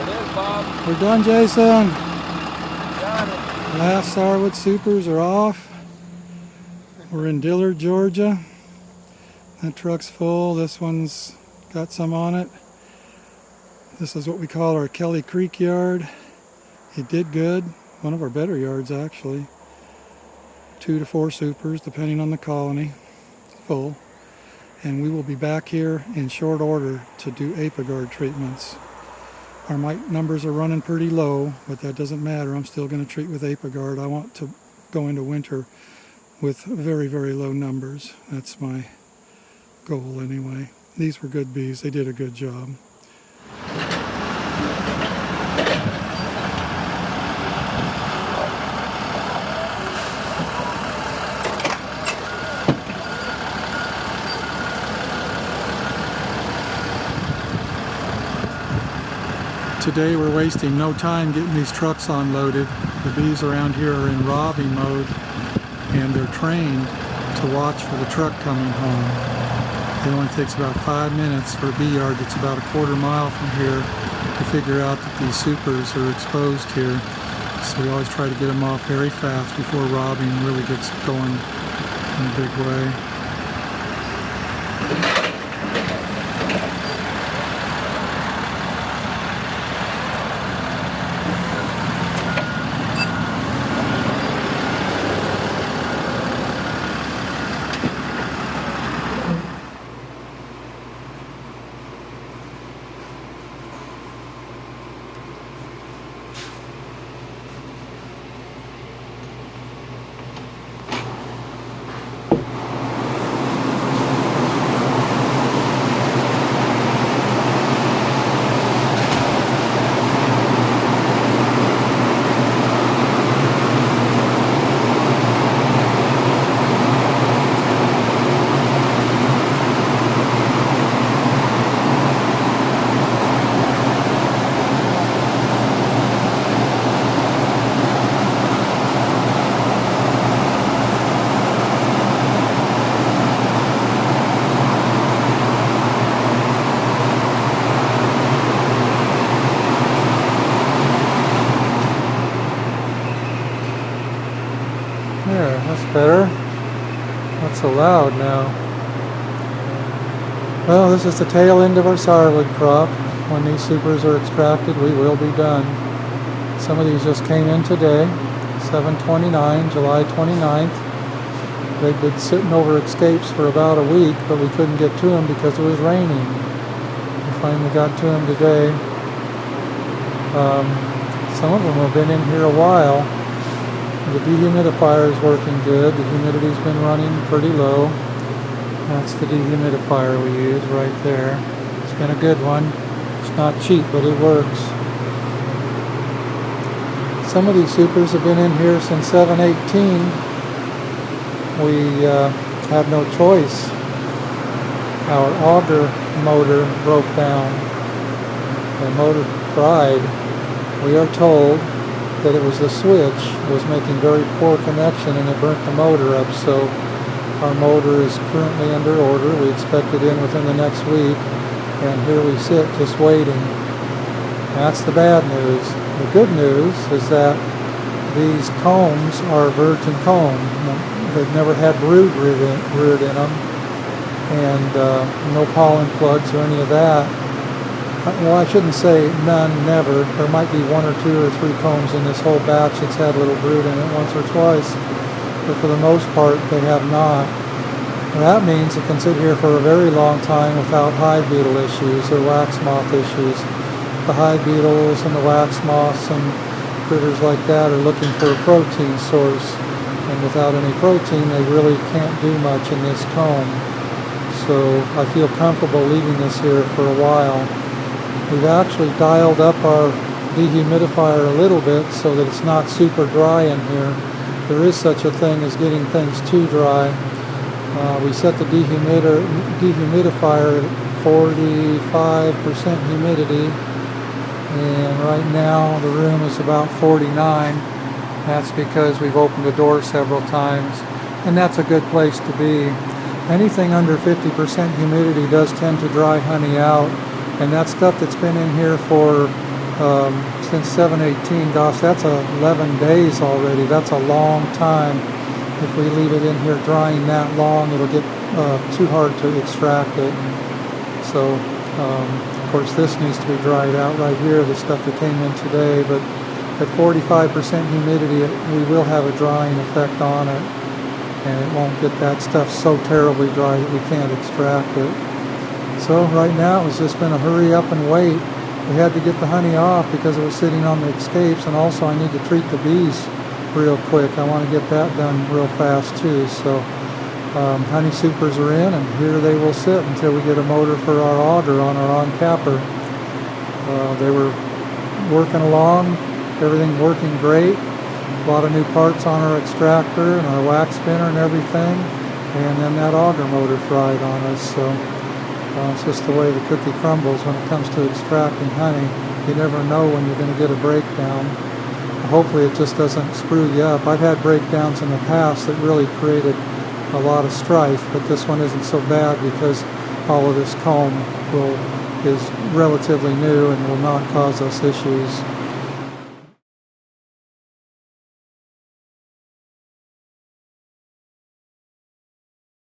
is, Bob. We're done, Jason. Got it. Last Sourwood supers are off. We're in Dillard, Georgia. That truck's full. This one's got some on it. This is what we call our Kelly Creek yard. It did good. One of our better yards, actually. 2 to 4 supers, depending on the colony. Full. And we will be back here in short order to do Apagard treatments. Our mite numbers are running pretty low, but that doesn't matter. I'm still going to treat with Apagard. I want to go into winter with very, very low numbers. That's my goal anyway. These were good bees. They did a good job. Today we're wasting no time getting these trucks unloaded. The bees around here are in robbing mode and they're trained to watch for the truck coming home. It only takes about 5 minutes for a bee yard that's about a quarter mile from here to figure out that these supers are exposed here. So we always try to get them off very fast before robbing really gets going in a big way. There, that's better. Not so loud now. Well, this is the tail end of our Sourwood crop. When these supers are extracted, we will be done. Some of these just came in today, 7/29, July 29th. They've been sitting over escapes for about a week, but we couldn't get to them because it was raining. We finally got to them today. Some of them have been in here a while. The dehumidifier is working good. The humidity's been running pretty low. That's the dehumidifier we use right there. It's been a good one. It's not cheap, but it works. Some of these supers have been in here since 7/18. We had no choice. Our auger motor broke down. The motor fried. We are told that it was the switch. It was making very poor connection and it burnt the motor up. So our motor is currently under order. We expect it in within the next week. And here we sit just waiting. That's the bad news. The good news is that these combs are virgin comb. They've never had brood reared in them. And no pollen plugs or any of that. Well, I shouldn't say none, never. There might be 1 or 2 or 3 combs in this whole batch that's had a little brood in it once or twice. But for the most part, they have not. And that means it can sit here for a very long time without hive beetle issues or wax moth issues. The hive beetles and the wax moths and critters like that are looking for a protein source. And without any protein, they really can't do much in this comb. So I feel comfortable leaving this here for a while. We've actually dialed up our dehumidifier a little bit so that it's not super dry in here. There is such a thing as getting things too dry. We set the dehumidifier at 45% humidity, and right now the room is about 49. That's because we've opened the door several times, and that's a good place to be. Anything under 50% humidity does tend to dry honey out. And that stuff that's been in here for since 7/18. Gosh, that's 11 days already. That's a long time. If we leave it in here drying that long, it'll get too hard to extract it. So, of course, this needs to be dried out right here, the stuff that came in today. But at 45% humidity, we will have a drying effect on it, and it won't get that stuff so terribly dry that we can't extract it. So right now it's just been a hurry up and wait. We had to get the honey off because it was sitting on the escapes, and also I need to treat the bees real quick. I want to get that done real fast too. So honey supers are in, and here they will sit until we get a motor for our auger on our on-capper. They were working along, everything working great. A lot of new parts on our extractor and our wax spinner and everything, and then that auger motor fried on us. So it's just the way the cookie crumbles when it comes to extracting honey. You never know when you're going to get a breakdown. Hopefully it just doesn't screw you up. I've had breakdowns in the past that really created a lot of strife, but this one isn't so bad because all of this comb is relatively new and will not cause us issues.